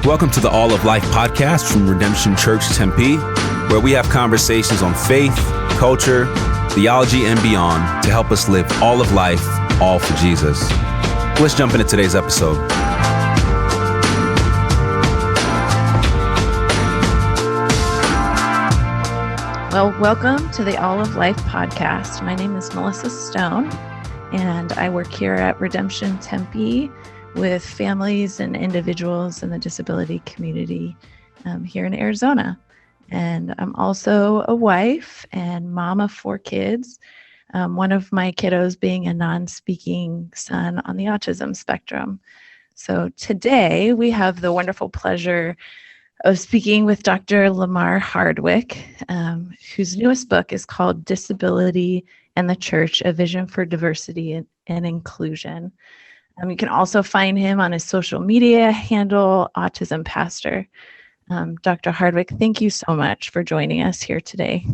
Welcome to the All of Life podcast from Redemption Church Tempe, where we have conversations on faith, culture, theology, and beyond to help us live all of life, all for Jesus. Let's jump into today's episode. Well, welcome to the All of Life podcast. My name is Melissa Stone, and I work here at Redemption Tempe with families and individuals in the disability community here in Arizona. And I'm also a wife and mom of 4 kids, one of my kiddos being a non-speaking son on the autism spectrum. So today we have the wonderful pleasure of speaking with Dr. Lamar Hardwick, whose newest book is called Disability and the Church, A Vision for Diversity and Inclusion. You can also find him on his social media handle, Autism Pastor. Dr. Hardwick, thank you so much for joining us here today.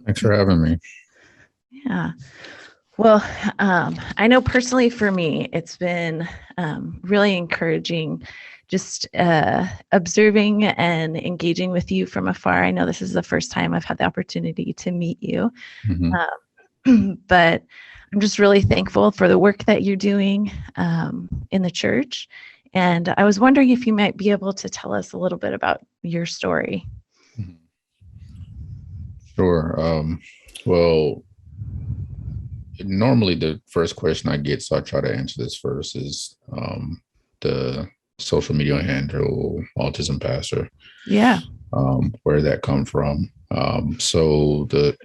Thanks for having me. Yeah. Well, I know personally for me, it's been really encouraging just observing and engaging with you from afar. I know this is the first time I've had the opportunity to meet you, but I'm just really thankful for the work that you're doing in the church. And I was wondering if you might be able to tell us a little bit about your story. Sure. Well, normally the first question I get, so I try to answer this first, is the social media handle, Autism Pastor. Yeah. Where that come from. So the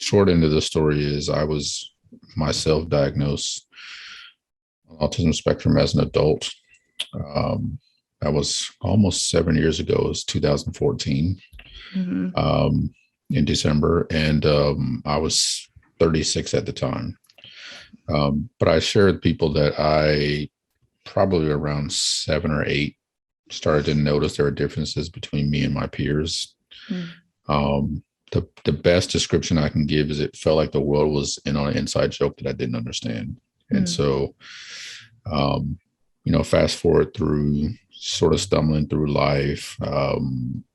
short end of the story is I was myself diagnosed on autism spectrum as an adult. That was almost 7 years ago. It was 2014 in December, and I was 36 at the time. But I shared with people that I probably around 7 or 8 started to notice there were differences between me and my peers. The best description I can give is it felt like the world was in on an inside joke that I didn't understand. And so, fast forward through sort of stumbling through life, having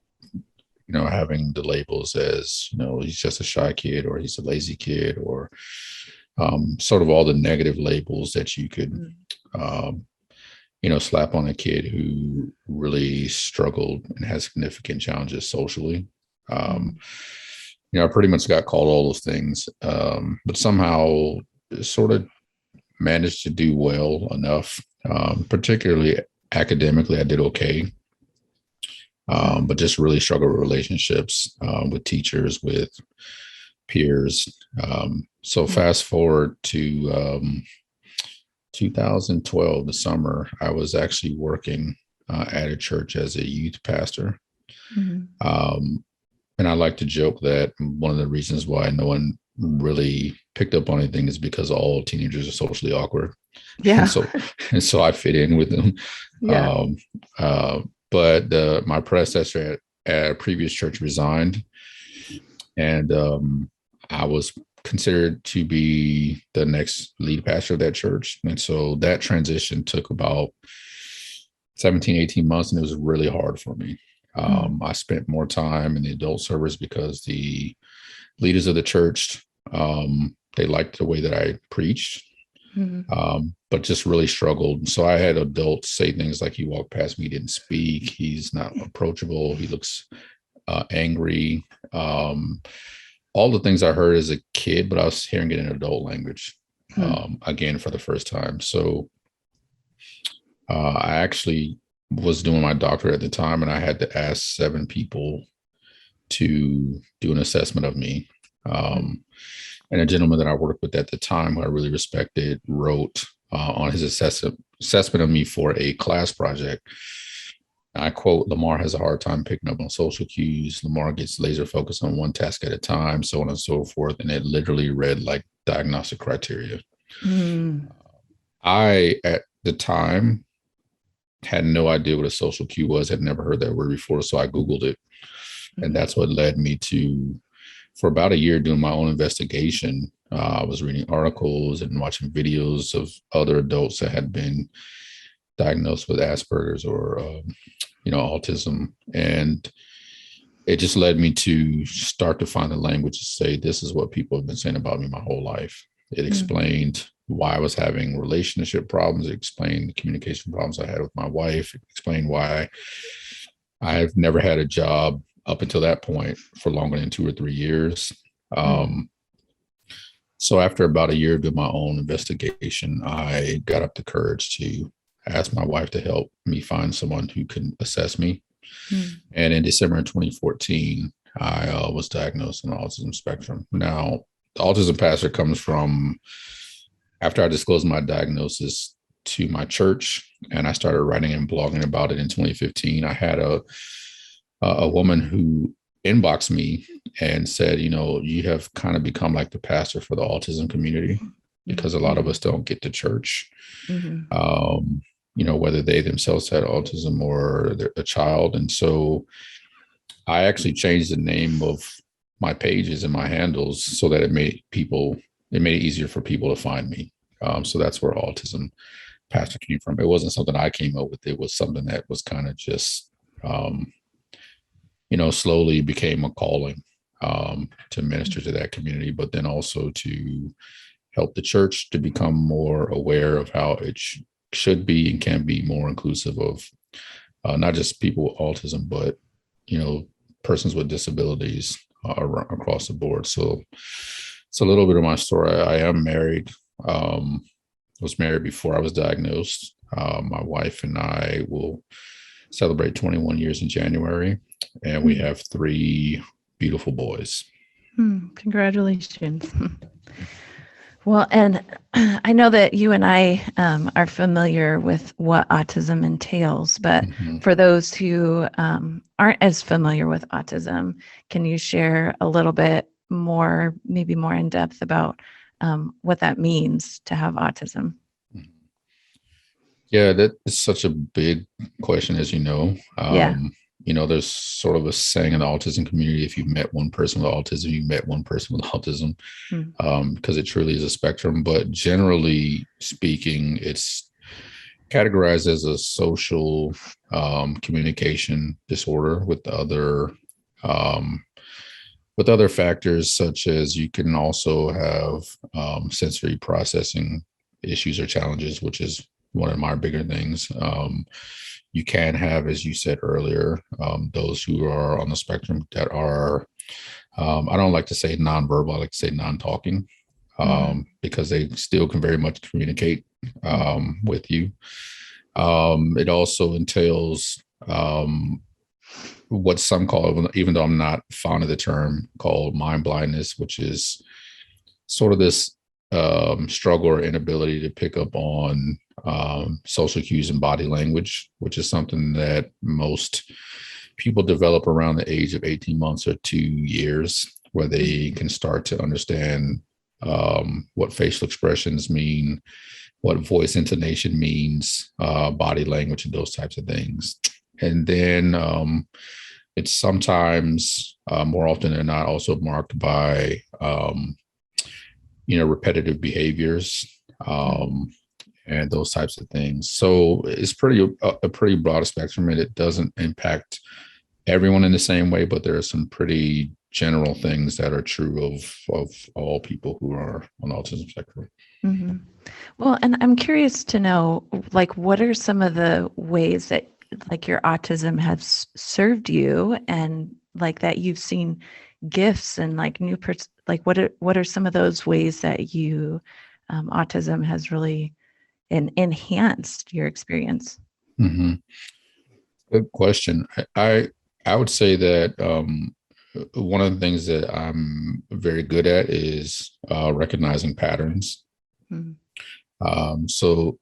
the labels as, he's just a shy kid, or he's a lazy kid, or sort of all the negative labels that you could, slap on a kid who really struggled and has significant challenges socially. I pretty much got called all those things, but somehow sort of managed to do well enough, particularly academically. I did okay, but just really struggled with relationships with teachers, with peers. So fast forward to 2012, the summer, I was actually working at a church as a youth pastor. And I like to joke that one of the reasons why no one really picked up on anything is because all teenagers are socially awkward. Yeah. And so I fit in with them. Yeah. But my predecessor at a previous church resigned, and I was considered to be the next lead pastor of that church. And so that transition took about 17, 18 months, and it was really hard for me. I spent more time in the adult service because the leaders of the church, they liked the way that I preached, but just really struggled. So I had adults say things like, he walked past me, didn't speak, he's not approachable, he looks angry. All the things I heard as a kid, but I was hearing it in adult language again for the first time. So I actually was doing my doctorate at the time, and I had to ask 7 people to do an assessment of me. And a gentleman that I worked with at the time, who I really respected, wrote on his assessment of me for a class project. I quote, "Lamar has a hard time picking up on social cues. Lamar gets laser focused on one task at a time," so on and so forth. And it literally read like diagnostic criteria. I, at the time, had no idea what a social cue was, had never heard that word before. So I Googled it. And that's what led me to, for about a year, doing my own investigation. I was reading articles and watching videos of other adults that had been diagnosed with Asperger's or, autism. And it just led me to start to find the language to say, this is what people have been saying about me my whole life. It explained why I was having relationship problems. It explained the communication problems I had with my wife. It explained why I've never had a job up until that point for longer than 2 or 3 years. So after about a year of doing my own investigation, I got up the courage to ask my wife to help me find someone who can assess me. And in December of 2014, I was diagnosed on the autism spectrum. Now, the autism pastor comes from after I disclosed my diagnosis to my church, and I started writing and blogging about it in 2015. I had a woman who inboxed me and said, you have kind of become like the pastor for the autism community, because a lot of us don't get to church. Whether they themselves had autism or a child. And so I actually changed the name of my pages and my handles so that it made it easier for people to find me. So that's where autism pastor came from. It wasn't something I came up with. It was something that was kind of just, slowly became a calling to minister to that community, but then also to help the church to become more aware of how it should be and can be more inclusive of not just people with autism, but, persons with disabilities across the board. So it's a little bit of my story. I am married. Was married before I was diagnosed. My wife and I will celebrate 21 years in January, and we have 3 beautiful boys. Congratulations. Well, and I know that you and I are familiar with what autism entails, but for those who aren't as familiar with autism, can you share a little bit more, maybe more in depth about what that means to have autism? Yeah, that is such a big question, as you know. There's sort of a saying in the autism community, if you've met one person with autism, you met one person with autism, because it truly is a spectrum. But generally speaking, it's categorized as a social communication disorder with other factors, such as you can also have sensory processing issues or challenges, which is one of my bigger things. You can have, as you said earlier, those who are on the spectrum that are, I don't like to say nonverbal, I like to say non-talking, because they still can very much communicate with you. It also entails what some call, even though I'm not fond of the term, called mind blindness, which is sort of this struggle or inability to pick up on social cues and body language, which is something that most people develop around the age of 18 months or 2 years, where they can start to understand what facial expressions mean, what voice intonation means, body language, and those types of things. And then it's sometimes, more often than not, also marked by repetitive behaviors, and those types of things. So it's a pretty broad spectrum, and it doesn't impact everyone in the same way, but there are some pretty general things that are true of all people who are on the autism spectrum. Well, and I'm curious to know, what are some of the ways that your autism has served you, and that you've seen gifts and what are some of those ways that you autism has really enhanced your experience? Good question. I would say that one of the things that I'm very good at is recognizing patterns. So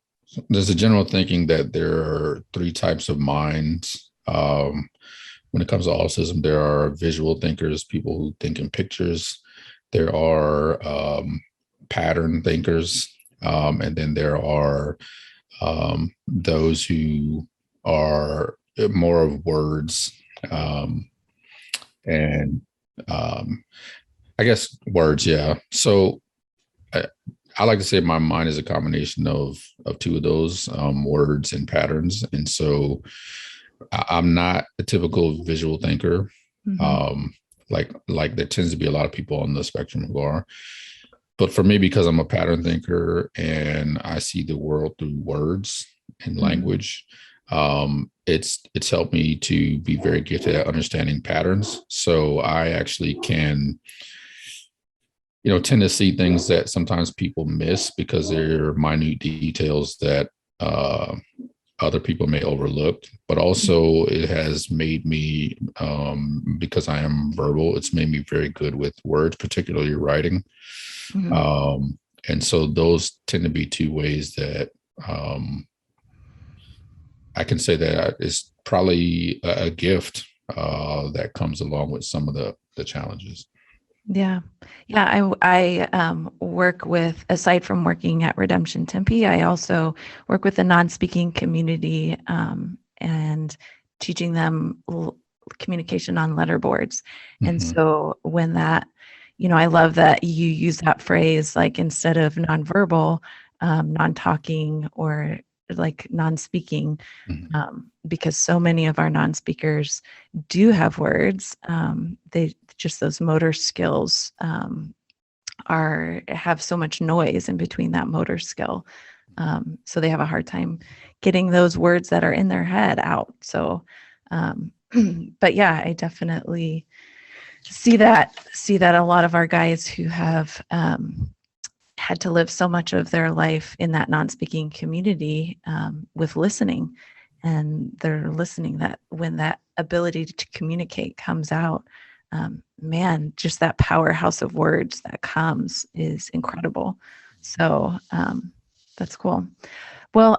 there's a general thinking that there are 3 types of minds. When it comes to autism, there are visual thinkers, people who think in pictures. There are pattern thinkers, and then there are those who are more of words, and I guess words. Yeah. So I like to say my mind is a combination of two of those, words and patterns. And so I'm not a typical visual thinker. Um, like there tends to be a lot of people on the spectrum who are. But for me, because I'm a pattern thinker and I see the world through words and language, it's helped me to be very gifted at understanding patterns. So I actually can, tend to see things that sometimes people miss because they're minute details that other people may overlook. But also it has made me, because I am verbal, it's made me very good with words, particularly writing. And so those tend to be two ways that I can say that is probably a gift that comes along with some of the challenges. Yeah. I work with, aside from working at Redemption Tempe, I also work with the non-speaking community and teaching them communication on letterboards. And so when that, I love that you use that phrase, like instead of nonverbal, non-talking, or like non-speaking, because so many of our non-speakers do have words. They just, those motor skills have so much noise in between that motor skill. So they have a hard time getting those words that are in their head out. So, but yeah, I definitely see that a lot of our guys who have had to live so much of their life in that non-speaking community with listening, and they're listening, that when that ability to communicate comes out, man, just that powerhouse of words that comes is incredible. So that's cool. Well,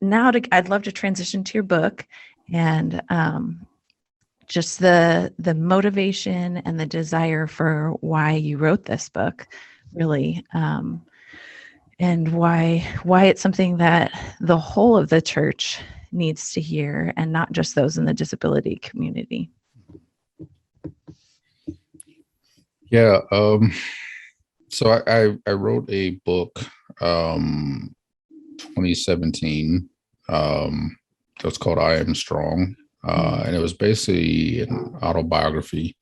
now I'd love to transition to your book and just the motivation and the desire for why you wrote this book, really, and why it's something that the whole of the church needs to hear, and not just those in the disability community. Yeah. So I wrote a book, 2017. It's called I Am Strong. And it was basically an autobiography.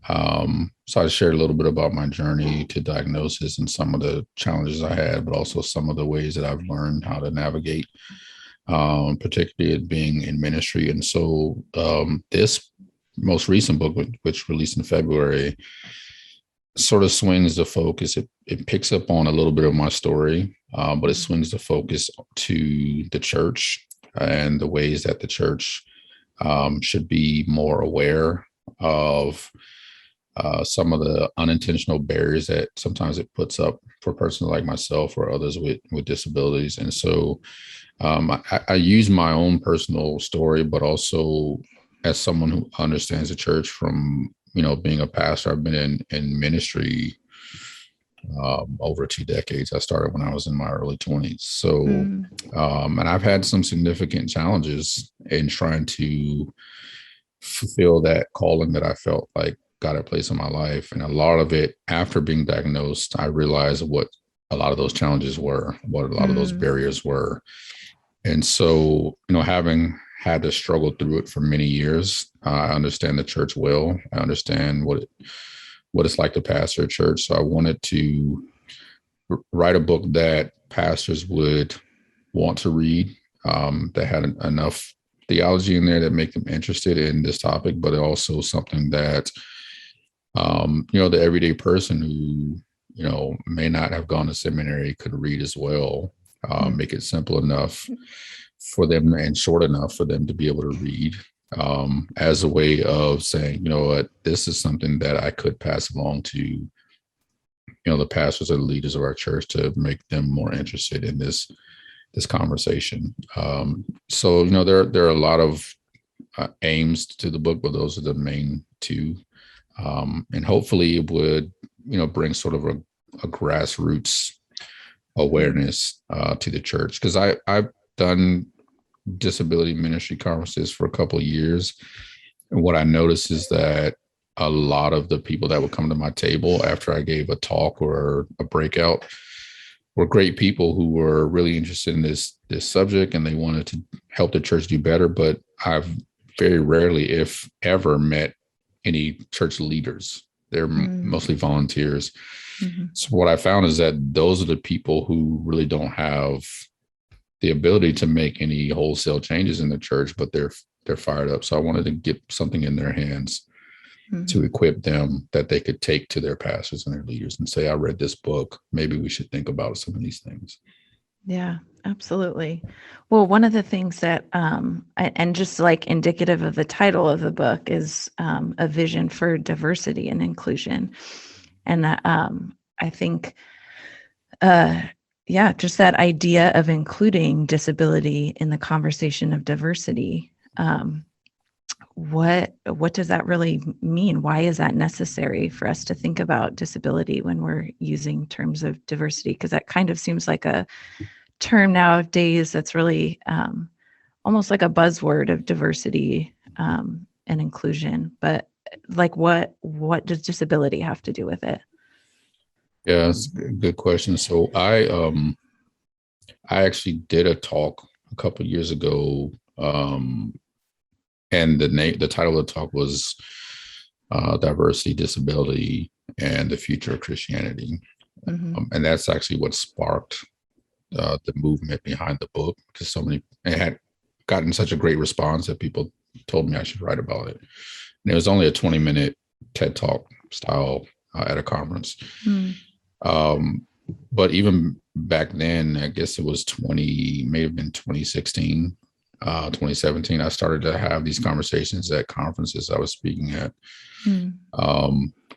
So I shared a little bit about my journey to diagnosis and some of the challenges I had, but also some of the ways that I've learned how to navigate, particularly being in ministry. And so this most recent book, which released in February, sort of swings the focus. It picks up on a little bit of my story, but it swings the focus to the church and the ways that the church should be more aware of some of the unintentional barriers that sometimes it puts up for a person like myself or others with disabilities. And so I use my own personal story, but also as someone who understands the church from, being a pastor. I've been in ministry over 2 decades. I started when I was in my early 20s. So, and I've had some significant challenges in trying to fulfill that calling that I felt like God had placed in my life. And a lot of it, after being diagnosed, I realized what a lot of those challenges were, what a lot of those barriers were. And so, having had to struggle through it for many years, I understand the church well. I understand what it's like to pastor a church. So I wanted to write a book that pastors would want to read, that had enough theology in there that make them interested in this topic, but also something that, the everyday person who, may not have gone to seminary could read as well, make it simple enough for them and short enough for them to be able to read, as a way of saying, what, this is something that I could pass along to, the pastors or the leaders of our church to make them more interested in this conversation. So, there are a lot of aims to the book, but those are the main two. And hopefully it would, bring sort of a grassroots awareness to the church. Because I've done disability ministry conferences for a couple of years. And what I noticed is that a lot of the people that would come to my table after I gave a talk or a breakout were great people who were really interested in this subject, and they wanted to help the church do better. But I've very rarely, if ever, met any church leaders. They're mostly volunteers. Mm-hmm. So what I found is that those are the people who really don't have the ability to make any wholesale changes in the church, but they're fired up. So I wanted to get something in their hands to equip them that they could take to their pastors and their leaders and say, I read this book. Maybe we should think about some of these things. Yeah, absolutely. Well, one of the things that, and just like indicative of the title of the book, is a vision for diversity and inclusion. And I think, just that idea of including disability in the conversation of diversity. What does that really mean? Why is that necessary for us to think about disability when we're using terms of diversity? Because that kind of seems like a term nowadays that's really almost like a buzzword of diversity and inclusion. But like, what does disability have to do with it? Yeah, that's a good question. So I actually did a talk a couple of years ago. And the title of the talk was Diversity, Disability, and the Future of Christianity. And that's actually what sparked the movement behind the book, because it had gotten such a great response that people told me I should write about it. And it was only a 20-minute TED Talk style at a conference. But even back then, I guess it was may have been 2016. 2017, I started to have these conversations at conferences I was speaking at,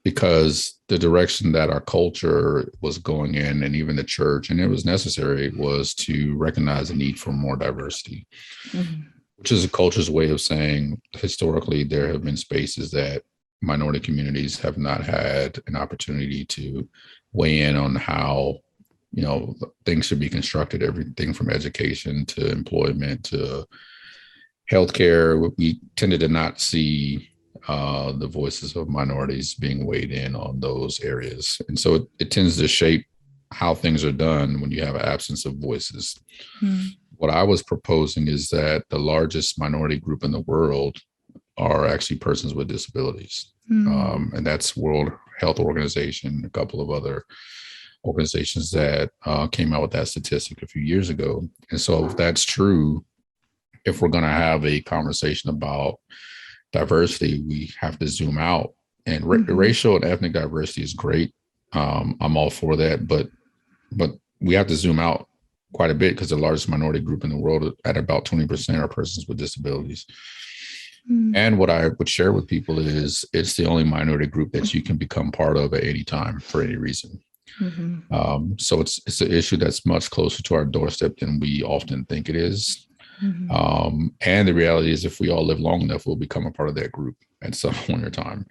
because the direction that our culture was going in, and even the church, and it was necessary, was to recognize the need for more diversity, which is a culture's way of saying historically there have been spaces that minority communities have not had an opportunity to weigh in on how things should be constructed, everything from education to employment to healthcare. We tended to not see the voices of minorities being weighed in on those areas. And so it tends to shape how things are done when you have an absence of voices. What I was proposing is that the largest minority group in the world are actually persons with disabilities. And that's World Health Organization, a couple of other organizations that came out with that statistic a few years ago. And so if that's true, if we're going to have a conversation about diversity, we have to zoom out. And racial and ethnic diversity is great. I'm all for that, but we have to zoom out quite a bit, because the largest minority group in the world, at about 20%, are persons with disabilities. And what I would share with people is it's the only minority group that you can become part of at any time for any reason. So it's an issue that's much closer to our doorstep than we often think it is. And the reality is, if we all live long enough, we'll become a part of that group at some point in time.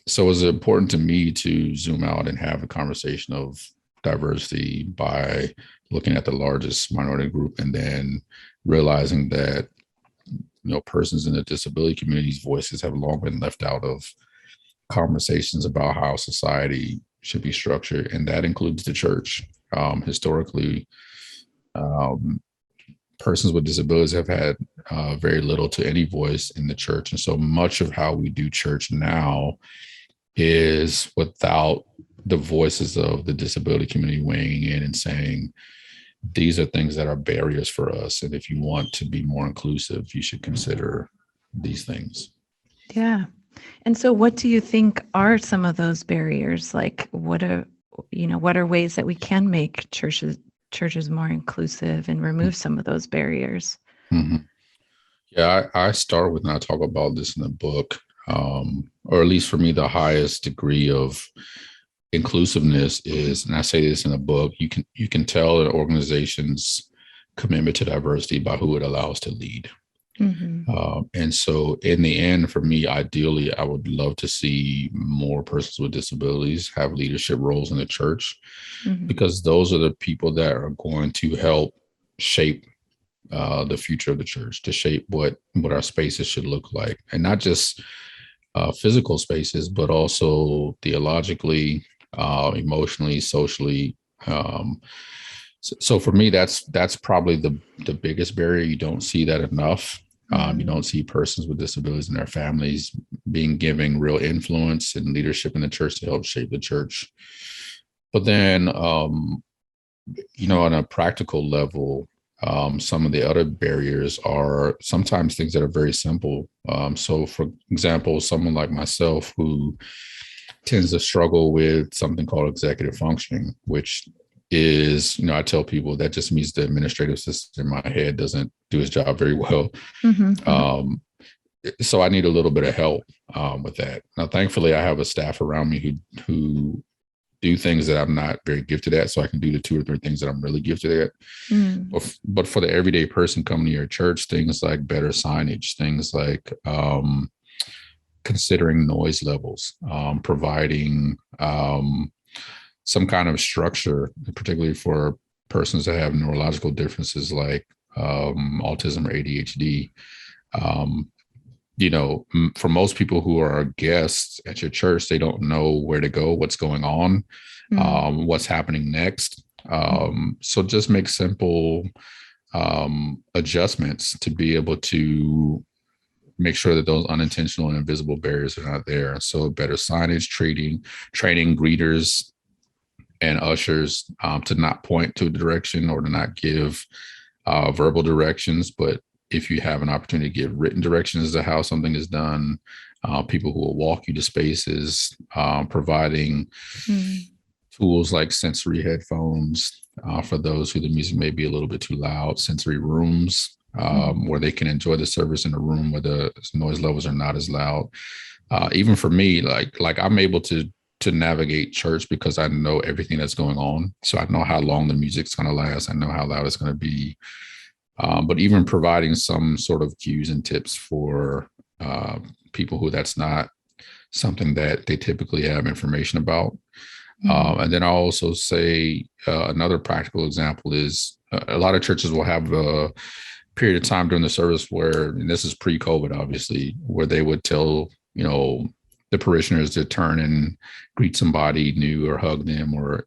So it was important to me to zoom out and have a conversation of diversity by looking at the largest minority group, and then realizing that persons in the disability community's voices have long been left out of conversations about how society should be structured, and that includes the church. Historically, persons with disabilities have had very little to any voice in the church, and so much of how we do church now is without the voices of the disability community weighing in and saying, these are things that are barriers for us, and if you want to be more inclusive, you should consider these things. Yeah. And so what do you think are some of those barriers? Like, what are ways that we can make churches more inclusive and remove some of those barriers? Yeah, I start with, and I talk about this in the book, or at least for me, the highest degree of inclusiveness is, and I say this in the book, you can tell an organization's commitment to diversity by who it allows to lead. And so in the end, for me, ideally, I would love to see more persons with disabilities have leadership roles in the church, because those are the people that are going to help shape the future of the church, to shape what our spaces should look like, and not just physical spaces, but also theologically, emotionally, socially, So for me, that's probably the biggest barrier. You don't see that enough. You don't see persons with disabilities and their families being given real influence and leadership in the church to help shape the church. But then, on a practical level, some of the other barriers are sometimes things that are very simple. So, for example, someone like myself who tends to struggle with something called executive functioning, which is, I tell people that just means the administrative system in my head doesn't do its job very well. So I need a little bit of help with that. Now, thankfully, I have a staff around me who do things that I'm not very gifted at, so I can do the 2 or 3 things that I'm really gifted at. But for the everyday person coming to your church, things like better signage, things like considering noise levels, providing some kind of structure, particularly for persons that have neurological differences like autism or ADHD. For most people who are guests at your church, they don't know where to go, what's going on, what's happening next. So just make simple adjustments to be able to make sure that those unintentional and invisible barriers are not there. So better signage, training greeters and ushers to not point to a direction or to not give verbal directions, but if you have an opportunity to give written directions as to how something is done, people who will walk you to spaces, providing tools like sensory headphones for those who the music may be a little bit too loud, sensory rooms where they can enjoy the service in a room where the noise levels are not as loud. Even for me, like I'm able to navigate church because I know everything that's going on. So I know how long the music's going to last. I know how loud it's going to be. But even providing some sort of cues and tips for people who that's not something that they typically have information about. And then I'll also say another practical example is a lot of churches will have a period of time during the service where, and this is pre-COVID, obviously, where they would tell, the parishioners to turn and greet somebody new or hug them or,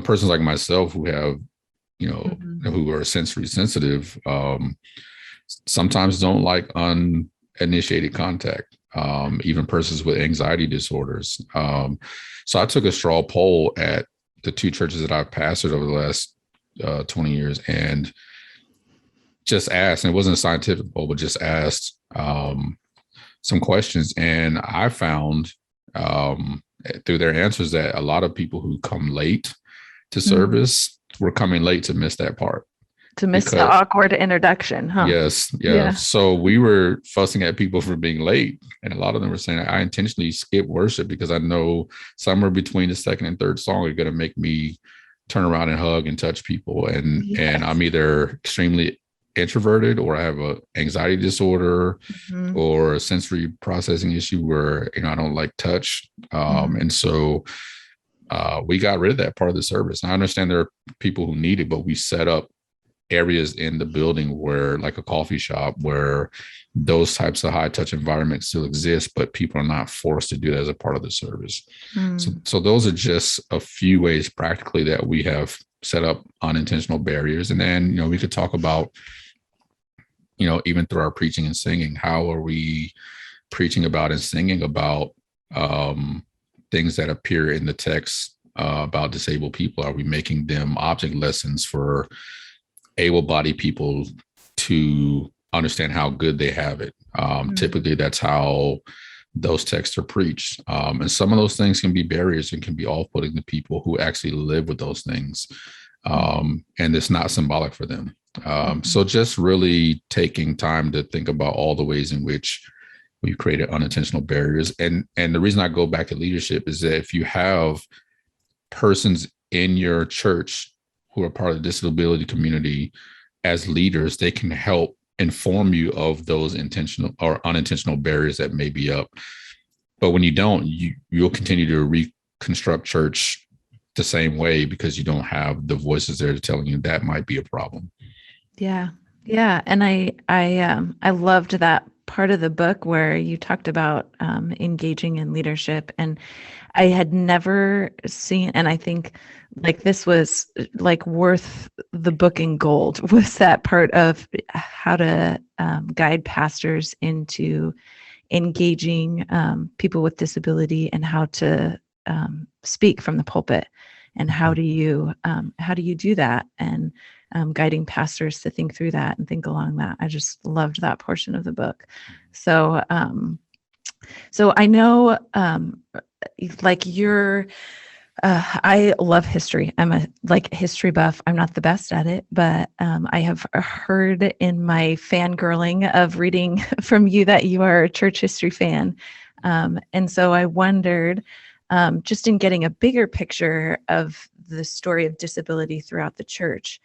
persons like myself who have, who are sensory sensitive, sometimes don't like uninitiated contact, even persons with anxiety disorders. So I took a straw poll at the 2 churches that I've pastored over the last 20 years and just asked, and it wasn't a scientific poll, but just asked some questions. And I found through their answers that a lot of people who come late to service were coming late to miss that part. To miss the awkward introduction, huh? Yes. Yeah. So we were fussing at people for being late. And a lot of them were saying, I intentionally skip worship because I know somewhere between the second and third song are going to make me turn around and hug and touch people. And I'm either extremely introverted or I have a anxiety disorder or a sensory processing issue where, I don't like touch. And so we got rid of that part of the service. And I understand there are people who need it, but we set up areas in the building where, like a coffee shop, where those types of high touch environments still exist, but people are not forced to do that as a part of the service. So those are just a few ways practically that we have set up unintentional barriers. And then, we could talk about, even through our preaching and singing, how are we preaching about and singing about things that appear in the text about disabled people? Are we making them object lessons for able-bodied people to understand how good they have it? Typically, that's how those texts are preached. And some of those things can be barriers and can be off-putting to people who actually live with those things. And it's not symbolic for them. So just really taking time to think about all the ways in which we've created unintentional barriers. And the reason I go back to leadership is that if you have persons in your church who are part of the disability community as leaders, they can help inform you of those intentional or unintentional barriers that may be up. But when you don't, you'll continue to reconstruct church the same way because you don't have the voices there telling you that might be a problem. Yeah. And I loved that part of the book where you talked about engaging in leadership, and I had never seen, and I think like this was like worth the book in gold, was that part of how to guide pastors into engaging people with disability and how to speak from the pulpit, and how do you do that, and guiding pastors to think through that and think along that. I just loved that portion of the book. So so I know like you're I love history. I'm a history buff. I'm not the best at it, but I have heard in my fangirling of reading from you that you are a church history fan. And so I wondered, just in getting a bigger picture of the story of disability throughout the church,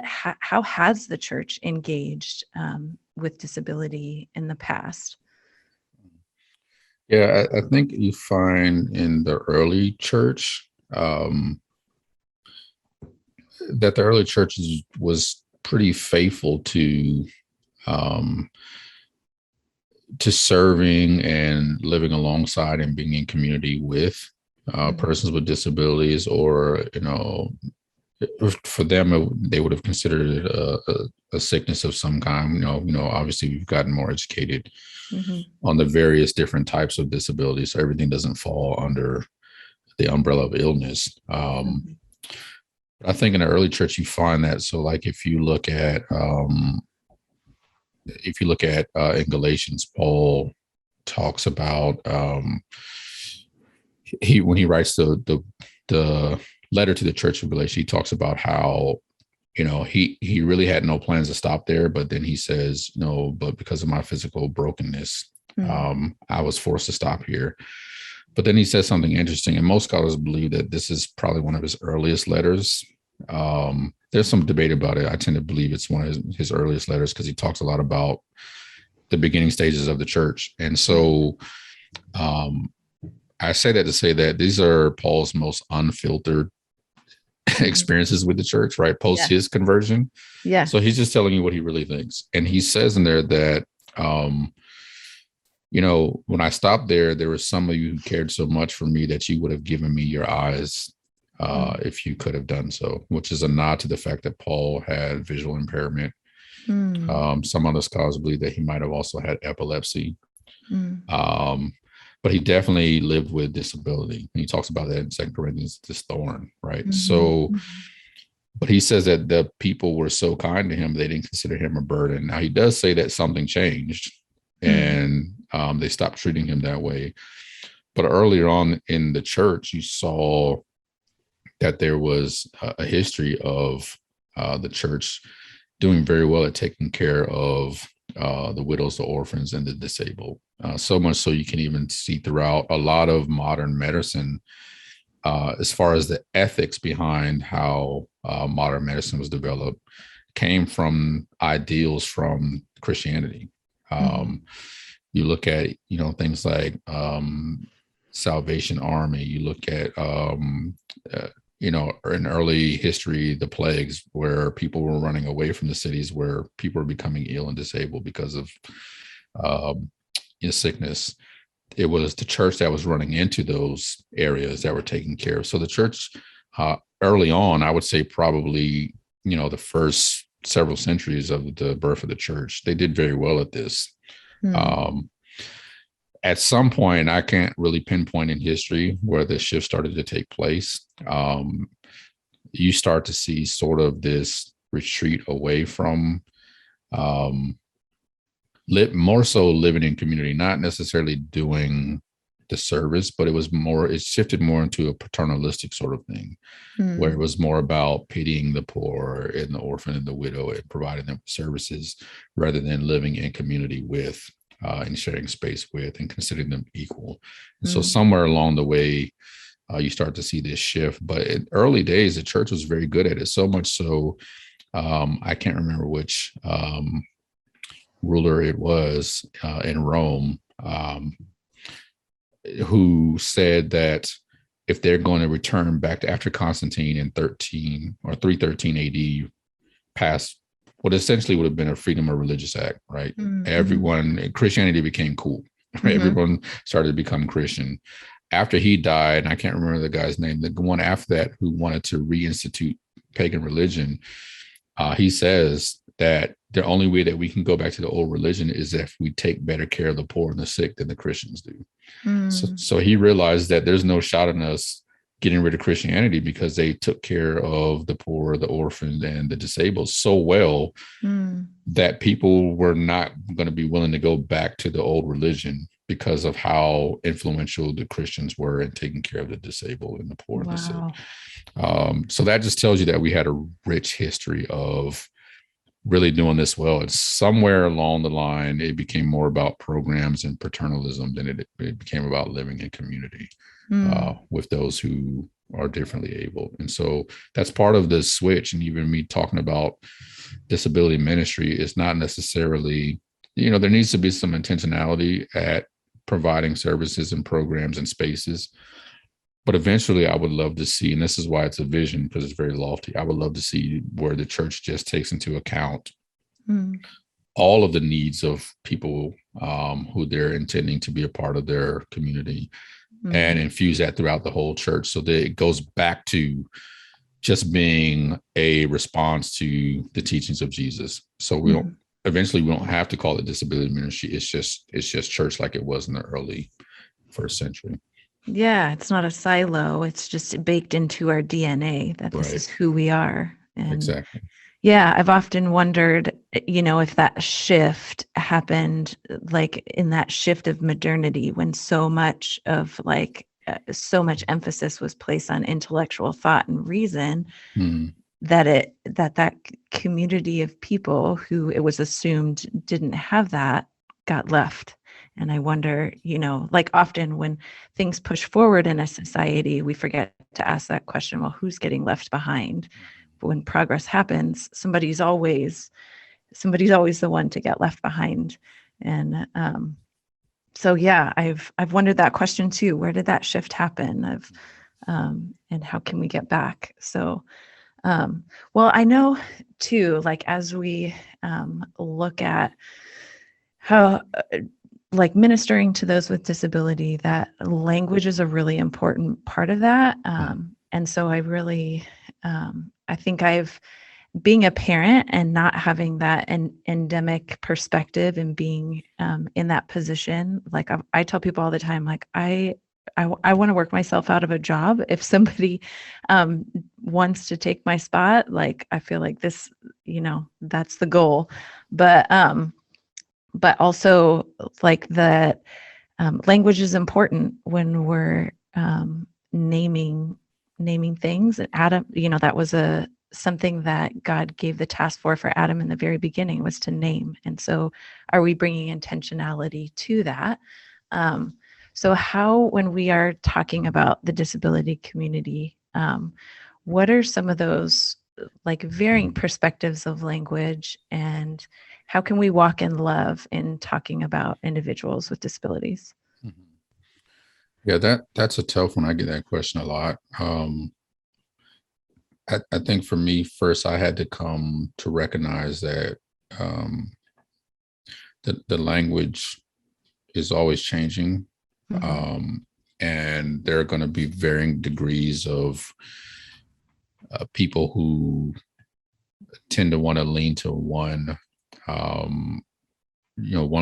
how has the church engaged with disability in the past? Yeah, I think you find in the early church that the early church was pretty faithful to serving and living alongside and being in community with persons with disabilities, or for them they would have considered it a sickness of some kind. Obviously we've gotten more educated on the various different types of disabilities, so everything doesn't fall under the umbrella of illness. I think in the early church you find that. So like if you look at in Galatians, Paul talks about when he writes the letter to the church of Galatia, he talks about how he really had no plans to stop there, but then he says, no, but because of my physical brokenness, I was forced to stop here. But then he says something interesting, and most scholars believe that this is probably one of his earliest letters. There's some debate about it. I tend to believe it's one of his earliest letters because he talks a lot about the beginning stages of the church. And so I say that to say that these are Paul's most unfiltered experiences with the church, right? Post his conversion. Yeah. So he's just telling you what he really thinks. And he says in there that, when I stopped there was some of you who cared so much for me that you would have given me your eyes if you could have done so, which is a nod to the fact that Paul had visual impairment. Some other scholars believe that he might have also had epilepsy. But he definitely lived with disability. And he talks about that in 2 Corinthians, this thorn, right? So, but he says that the people were so kind to him, they didn't consider him a burden. Now, he does say that something changed and they stopped treating him that way. But earlier on in the church, you saw that there was a history of the church doing very well at taking care of the widows, the orphans, and the disabled. So much so you can even see throughout a lot of modern medicine, as far as the ethics behind how modern medicine was developed, came from ideals from Christianity. You look at, things like Salvation Army. You look at, in early history, the plagues, where people were running away from the cities, where people were becoming ill and disabled because of sickness. It was the church that was running into those areas that were taken care of. So the church early on, I would say probably, the first several centuries of the birth of the church, they did very well at this. At some point, I can't really pinpoint in history where the shift started to take place. You start to see sort of this retreat away from more so living in community, not necessarily doing the service, but it shifted more into a paternalistic sort of thing, where it was more about pitying the poor and the orphan and the widow and providing them services rather than living in community with and sharing space with and considering them equal. And so somewhere along the way, you start to see this shift. But in early days, the church was very good at it, so much so I can't remember which ruler it was in Rome who said that if they're going to return back to after Constantine in 313 AD, past what essentially would have been a freedom of religious act, right? Mm-hmm. Christianity became cool. Right? Mm-hmm. Everyone started to become Christian. After he died, and I can't remember the guy's name, the one after that who wanted to reinstitute pagan religion, he says that the only way that we can go back to the old religion is if we take better care of the poor and the sick than the Christians do. So he realized that there's no shot in us getting rid of Christianity because they took care of the poor, the orphans, and the disabled so well that people were not going to be willing to go back to the old religion because of how influential the Christians were in taking care of the disabled and the poor and the sick. So that just tells you that we had a rich history of really doing this well. It's somewhere along the line, it became more about programs and paternalism than it became about living in community with those who are differently able. And so that's part of the switch. And even me talking about disability ministry is not necessarily, there needs to be some intentionality at providing services and programs and spaces. But eventually I would love to see, and this is why it's a vision, because it's very lofty, I would love to see where the church just takes into account all of the needs of people who they're intending to be a part of their community and infuse that throughout the whole church so that it goes back to just being a response to the teachings of Jesus. So we don't have to call it disability ministry. It's just church like it was in the early first century. Yeah, it's not a silo. It's just baked into our DNA that this is who we are. And exactly. Yeah, I've often wondered, if that shift happened, like in that shift of modernity, when so much emphasis was placed on intellectual thought and reason, that community of people who it was assumed didn't have that got left. And I wonder, like often when things push forward in a society, we forget to ask that question, well, who's getting left behind? But when progress happens, somebody's always the one to get left behind. And so, yeah, I've wondered that question too. Where did that shift happen? And how can we get back? So, well, I know too, like as we look at how like ministering to those with disability, that language is a really important part of that. And so I really, I think being a parent and not having that endemic perspective and being in that position, like I tell people all the time, like I want to work myself out of a job. If somebody wants to take my spot, like I feel like this, that's the goal. But also like that language is important when we're naming things. And Adam, that was something that God gave the task for Adam in the very beginning, was to name. And so are we bringing intentionality to that? So how, when we are talking about the disability community, what are some of those like varying perspectives of language, and how can we walk in love in talking about individuals with disabilities? Yeah, that's a tough one. I get that question a lot. I think for me, first, I had to come to recognize that the language is always changing. And there are going to be varying degrees of people who tend to want to lean to one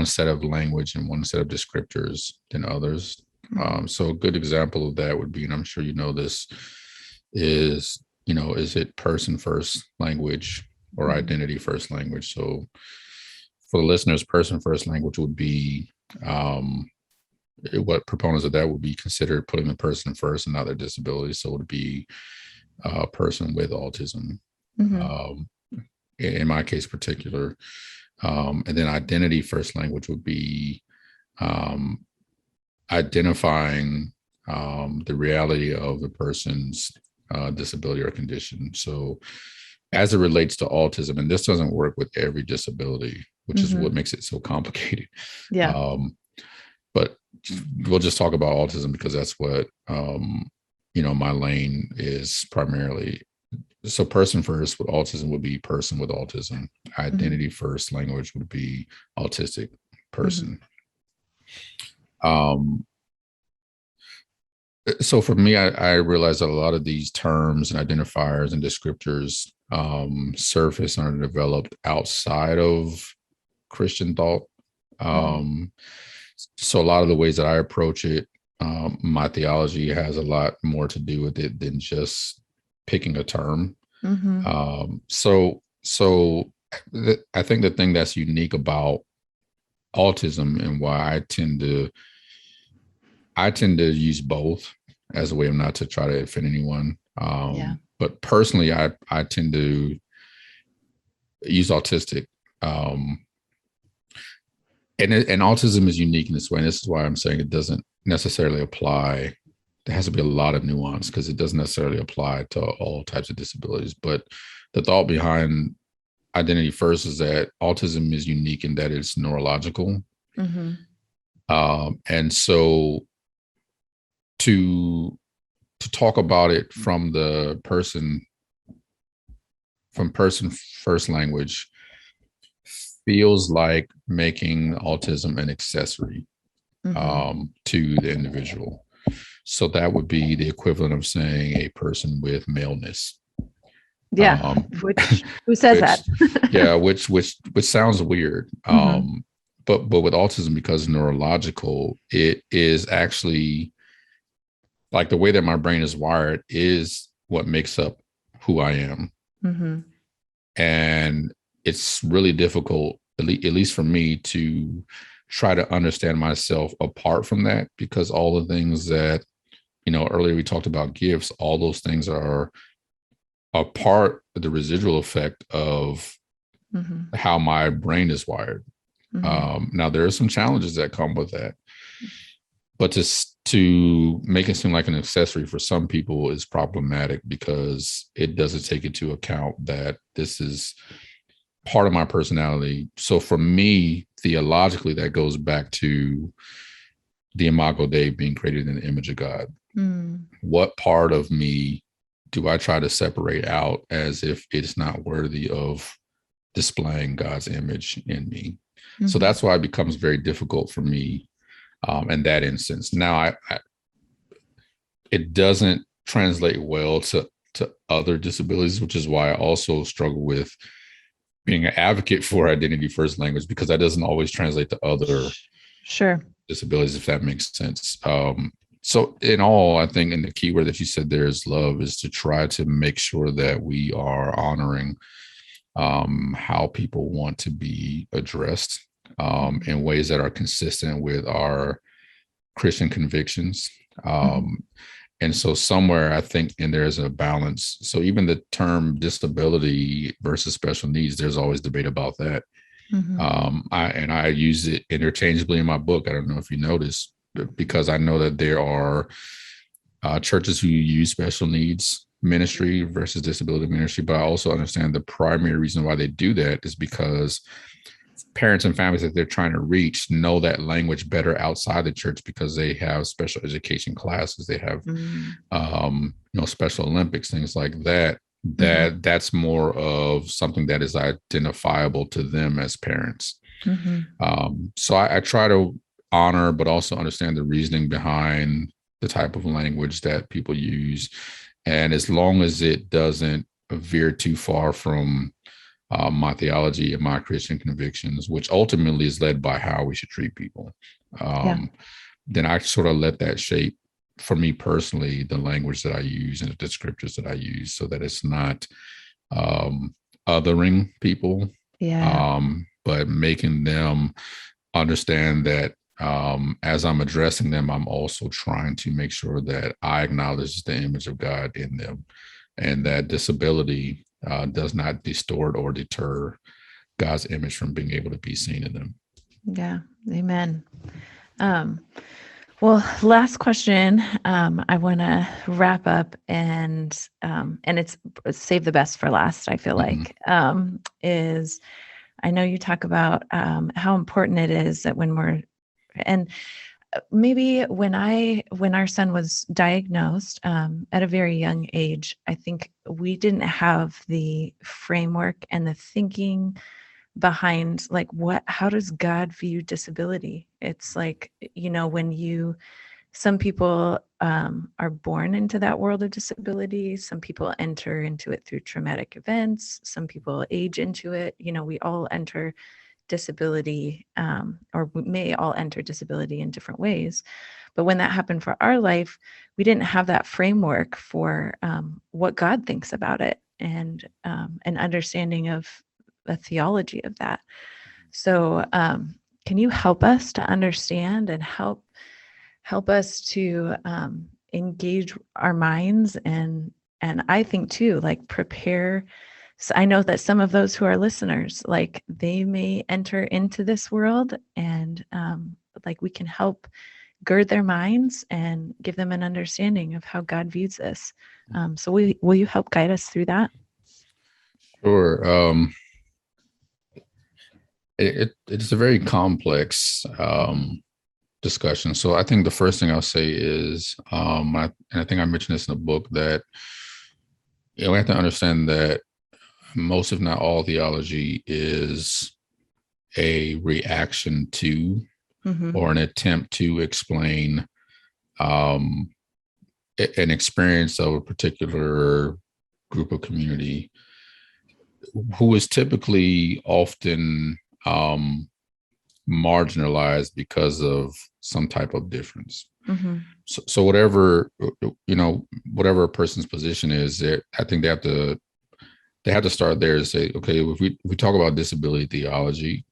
set of language and one set of descriptors than others. So a good example of that would be, and I'm sure you know this, is it person first language or identity first language? So for the listeners, person first language would be what proponents of that would be considered putting the person first and not their disability. So it would be a person with autism, in my case particular. And then identity first language would be identifying the reality of the person's disability or condition. So as it relates to autism, and this doesn't work with every disability, which is what makes it so complicated. Yeah. But we'll just talk about autism because that's what, my lane is primarily. So person first with autism would be person with autism. Identity first language would be autistic person. So for me, I realized that a lot of these terms and identifiers and descriptors surface and are developed outside of Christian thought. So a lot of the ways that I approach it, my theology has a lot more to do with it than just picking a term. So I think the thing that's unique about autism and why I tend to use both as a way of not to try to offend anyone. But personally, I tend to use autistic. And autism is unique in this way. And this is why I'm saying it doesn't necessarily apply. There has to be a lot of nuance because it doesn't necessarily apply to all types of disabilities. But the thought behind identity first is that autism is unique in that it's neurological. And so to talk about it from person first language feels like making autism an accessory to the individual. So that would be the equivalent of saying a person with maleness. Who says that? which sounds weird. But with autism, because it's neurological, it is actually like the way that my brain is wired is what makes up who I am. And it's really difficult, at least for me, to try to understand myself apart from that, because all the things that, earlier we talked about gifts, all those things are a part of the residual effect of how my brain is wired. Now, there are some challenges that come with that, but to make it seem like an accessory for some people is problematic because it doesn't take into account that this is part of my personality. So for me, theologically, that goes back to the Imago Dei, being created in the image of God. What part of me do I try to separate out as if it's not worthy of displaying God's image in me? So that's why it becomes very difficult for me in that instance. Now, it doesn't translate well to other disabilities, which is why I also struggle with being an advocate for identity first language, because that doesn't always translate to other disabilities, if that makes sense. So in all, I think, and the key word that you said there is love, is to try to make sure that we are honoring how people want to be addressed in ways that are consistent with our Christian convictions. And so somewhere I think there is a balance. So even the term disability versus special needs, there's always debate about that. I use it interchangeably in my book. I don't know if you noticed, because I know that there are churches who use special needs ministry versus disability ministry, but I also understand the primary reason why they do that is because parents and families that they're trying to reach know that language better outside the church, because they have special education classes, they have special Olympics, things like that. That's more of something that is identifiable to them as parents. So I try to honor, but also understand the reasoning behind the type of language that people use. And as long as it doesn't veer too far from my theology and my Christian convictions, which ultimately is led by how we should treat people, then I sort of let that shape, for me personally, the language that I use and the descriptors that I use, so that it's not othering people, but making them understand that as I'm addressing them, I'm also trying to make sure that I acknowledge the image of God in them, and that disability does not distort or deter God's image from being able to be seen in them. Yeah. Amen. Well, last question. I want to wrap up and it's save the best for last, I feel like, is I know you talk about how important it is that when and maybe when our son was diagnosed at a very young age, I think we didn't have the framework and the thinking behind like how does God view disability? It's like, some people are born into that world of disability. Some people enter into it through traumatic events. Some people age into it. We all enter disability, or we may all enter disability in different ways. But when that happened for our life, we didn't have that framework for what God thinks about it, and an understanding of a theology of that. So can you help us to understand and help us to engage our minds, and I think too, like prepare. So I know that some of those who are listeners, like they may enter into this world, and like we can help gird their minds and give them an understanding of how God views this. So will you help guide us through that? Sure. It's a very complex discussion. So I think the first thing I'll say is, and I think I mentioned this in the book, that we have to understand that most, if not all, theology is a reaction to or an attempt to explain an experience of a particular group of community who is typically often marginalized because of some type of difference. So whatever a person's position is, I think they have to start there and say, okay, if we talk about disability theology,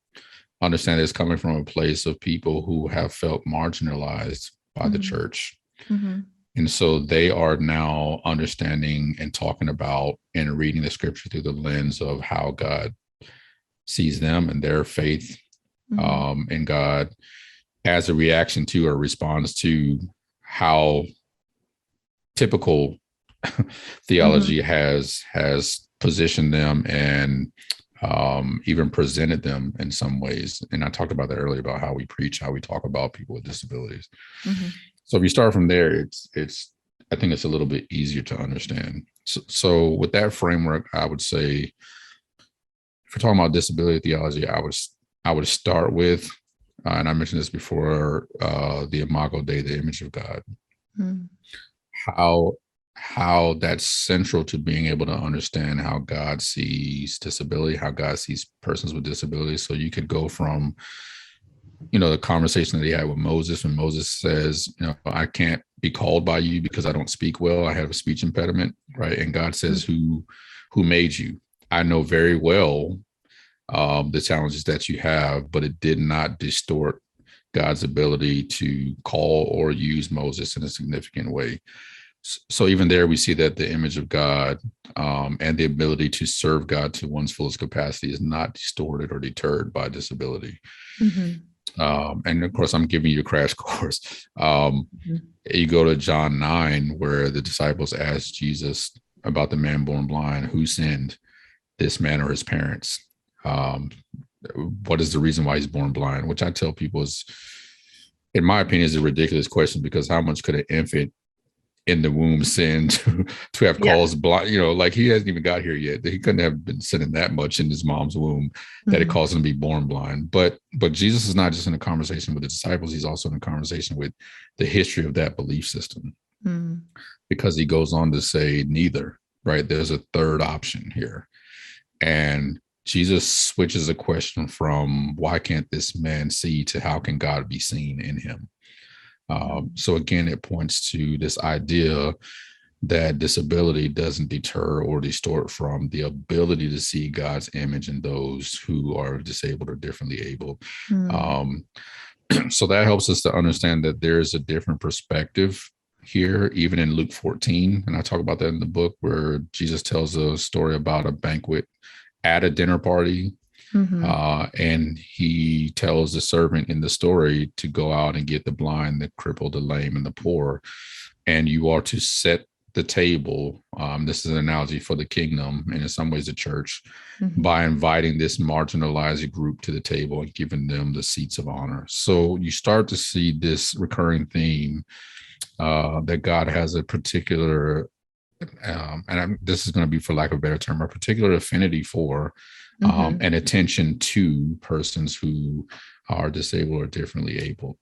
understand it's coming from a place of people who have felt marginalized by the church. And so they are now understanding and talking about and reading the scripture through the lens of how God sees them and their faith in God as a reaction to or response to how typical theology has positioned them and even presented them in some ways. And I talked about that earlier, about how we preach, how we talk about people with disabilities. So if you start from there, I think it's a little bit easier to understand. So with that framework, I would say, if we're talking about disability theology, I would start with, and I mentioned this before, the Imago Dei, the image of God. How that's central to being able to understand how God sees disability, how God sees persons with disabilities. So you could go from, the conversation that he had with Moses, when Moses says, I can't be called by you because I don't speak well. I have a speech impediment, right? And God says, who made you? I know very well the challenges that you have, but it did not distort God's ability to call or use Moses in a significant way. So even there, we see that the image of God and the ability to serve God to one's fullest capacity is not distorted or deterred by disability. And of course, I'm giving you a crash course. You go to John 9, where the disciples asked Jesus about the man born blind, who sinned, this man or his parents? What is the reason why he's born blind? Which I tell people is, in my opinion, is a ridiculous question, because how much could an infant in the womb sin to have caused blind? Like, he hasn't even got here yet. He couldn't have been sinning that much in his mom's womb that it caused him to be born blind. But Jesus is not just in a conversation with the disciples, he's also in a conversation with the history of that belief system. Because he goes on to say neither, right? There's a third option here. And Jesus switches the question from why can't this man see to how can God be seen in him? So again, it points to this idea that disability doesn't deter or distort from the ability to see God's image in those who are disabled or differently able. So that helps us to understand that there's a different perspective here, even in Luke 14. And I talk about that in the book, where Jesus tells a story about a banquet at a dinner party. And he tells the servant in the story to go out and get the blind, the crippled, the lame, and the poor. And you are to set the table. This is an analogy for the kingdom and in some ways the church, Mm-hmm. by inviting this marginalized group to the table and giving them the seats of honor. So you start to see this recurring theme that God has a particular, this is going to be, for lack of a better term, a particular affinity for Mm-hmm. and attention to persons who are disabled or differently able.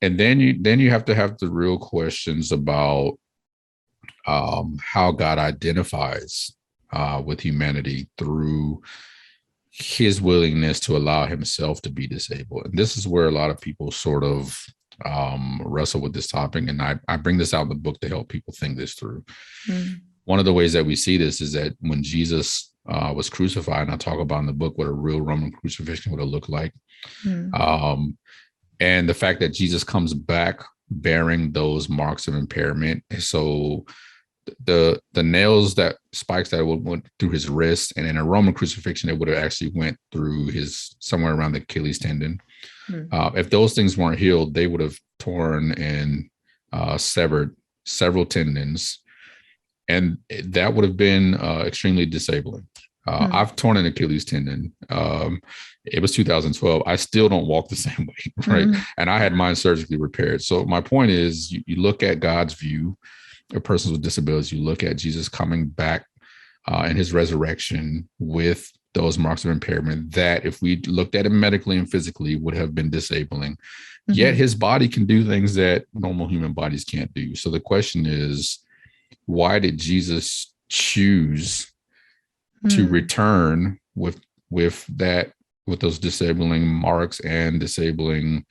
And then you have to have the real questions about how God identifies with humanity through his willingness to allow himself to be disabled. And this is where a lot of people sort of wrestle with this topic. And I bring this out in the book to help people think this through. Mm-hmm. One of the ways that we see this is that when Jesus was crucified, and I talk about in the book what a real Roman crucifixion would have looked like. Mm-hmm. And the fact that Jesus comes back bearing those marks of impairment. So the nails, that spikes that went through his wrist, and in a Roman crucifixion, it would have actually went through his, somewhere around the Achilles tendon. Mm-hmm. If those things weren't healed, they would have torn and severed several tendons. And that would have been extremely disabling. I've torn an Achilles tendon. It was 2012. I still don't walk the same way, right? Mm-hmm. And I had mine surgically repaired. So my point is, you look at God's view of persons with disabilities. You look at Jesus coming back and his resurrection with those marks of impairment that, if we looked at him medically and physically, would have been disabling. Mm-hmm. Yet his body can do things that normal human bodies can't do. So the question is, why did Jesus choose to return with those disabling marks and disabling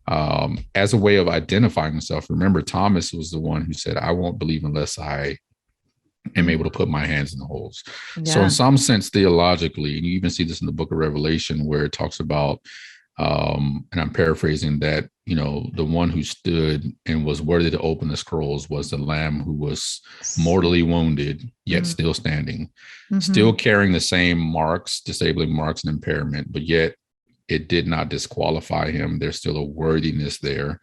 as a way of identifying himself? Remember, Thomas was the one who said, I won't believe unless I am able to put my hands in the holes. Yeah. So in some sense, theologically, and you even see this in the book of Revelation, where it talks about, and I'm paraphrasing, that, the one who stood and was worthy to open the scrolls was the Lamb who was mortally wounded, yet still standing, still carrying the same marks, disabling marks and impairment, but yet it did not disqualify him. There's still a worthiness there.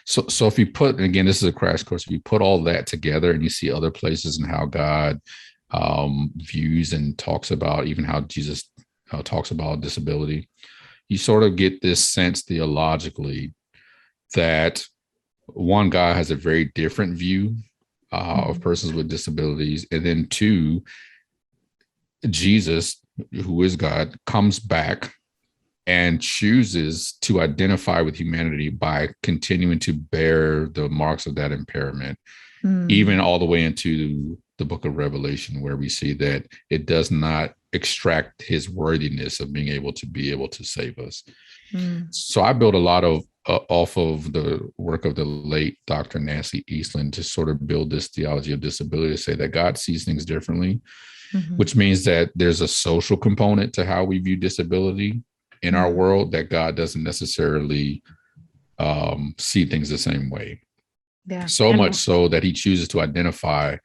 So if you put, and again, this is a crash course, if you put all that together and you see other places and how God views and talks about, even how Jesus talks about disability, you sort of get this sense theologically that one, God has a very different view of persons with disabilities. And then two, Jesus, who is God, comes back and chooses to identify with humanity by continuing to bear the marks of that impairment, even all the way into the book of Revelation, where we see that it does not extract his worthiness of being able to save us. So I built a lot of off of the work of the late Dr. Nancy Eastland to sort of build this theology of disability, to say that God sees things differently, which means that there's a social component to how we view disability in our world, that God doesn't necessarily see things the same way. Yeah. So much so that he chooses to identify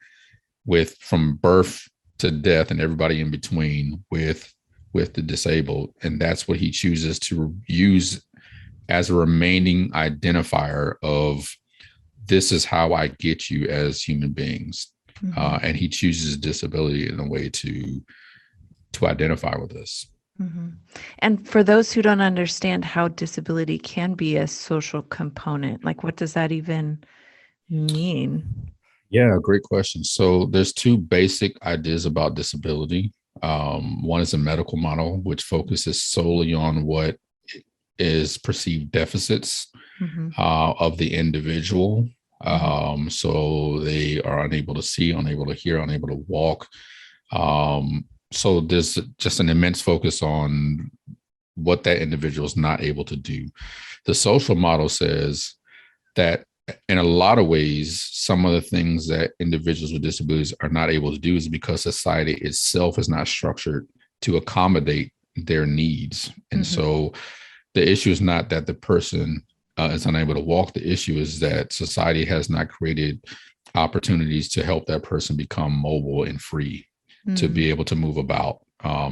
with, from birth to death and everybody in between, with the disabled. And that's what he chooses to use as a remaining identifier of, this is how I get you as human beings. And he chooses disability in a way to identify with us. And for those who don't understand how disability can be a social component, like, what does that even mean? Yeah, great question. So there's two basic ideas about disability. One is a medical model, which focuses solely on what is perceived deficits of the individual. So they are unable to see, unable to hear, unable to walk. So there's just an immense focus on what that individual is not able to do. The social model says that in a lot of ways, some of the things that individuals with disabilities are not able to do is because society itself is not structured to accommodate their needs. And so the issue is not that the person is unable to walk. The issue is that society has not created opportunities to help that person become mobile and free to be able to move about.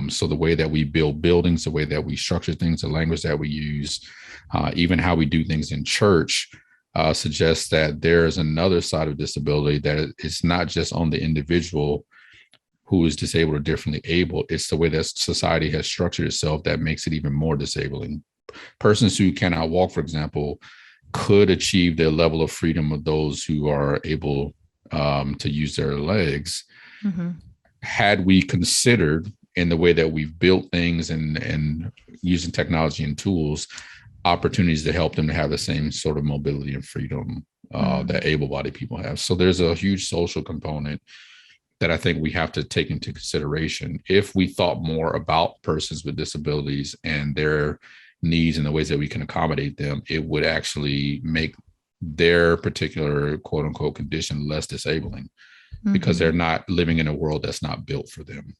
So the way that we build buildings, the way that we structure things, the language that we use, even how we do things in church, suggests that there is another side of disability, that it's not just on the individual who is disabled or differently able. It's the way that society has structured itself that makes it even more disabling. Persons who cannot walk, for example, could achieve the level of freedom of those who are able to use their legs, had we considered, in the way that we've built things and using technology and tools, opportunities to help them to have the same sort of mobility and freedom that able-bodied people have. So there's a huge social component that I think we have to take into consideration. If we thought more about persons with disabilities and their needs and the ways that we can accommodate them, it would actually make their particular quote unquote condition less disabling, because they're not living in a world that's not built for them.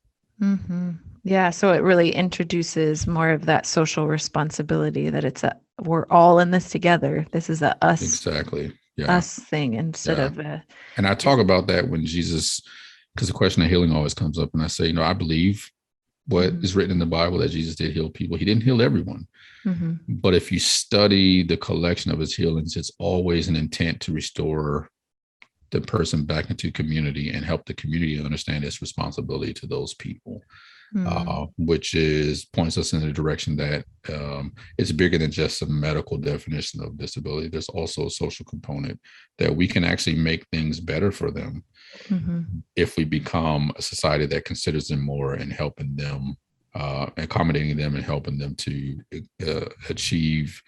Yeah. So it really introduces more of that social responsibility, that we're all in this together. This is a us. Exactly. Yeah. Us thing instead of and I talk about that when Jesus, because the question of healing always comes up, and I say, I believe what is written in the Bible, that Jesus did heal people. He didn't heal everyone. But if you study the collection of his healings, it's always an intent to restore the person back into community and help the community understand its responsibility to those people, which points us in the direction that it's bigger than just a medical definition of disability. There's also a social component that we can actually make things better for them if we become a society that considers them more and helping them, accommodating them and helping them to achieve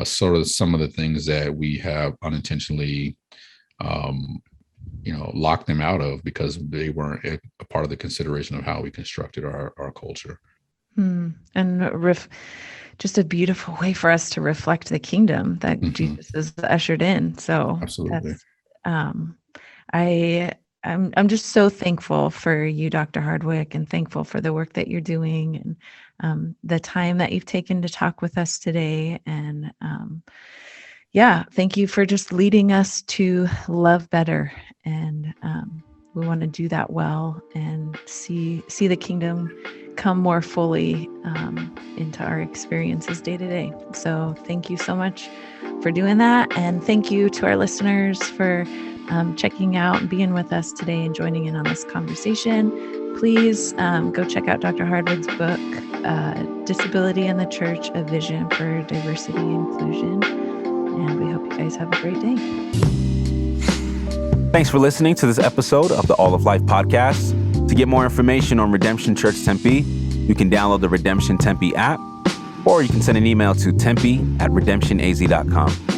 sort of some of the things that we have unintentionally locked them out of because they weren't a part of the consideration of how we constructed our culture. And just a beautiful way for us to reflect the kingdom that Jesus has ushered in. So absolutely. I'm just so thankful for you, Dr. Hardwick, and thankful for the work that you're doing and the time that you've taken to talk with us today. And thank you for just leading us to love better. And we want to do that well and see the kingdom come more fully into our experiences day to day. So thank you so much for doing that. And thank you to our listeners for checking out and being with us today and joining in on this conversation. Please go check out Dr. Hardwick's book, Disability in the Church, A Vision for Diversity and Inclusion. And we hope you guys have a great day. Thanks for listening to this episode of the All of Life podcast. To get more information on Redemption Church Tempe, you can download the Redemption Tempe app, or you can send an email to tempe@redemptionaz.com.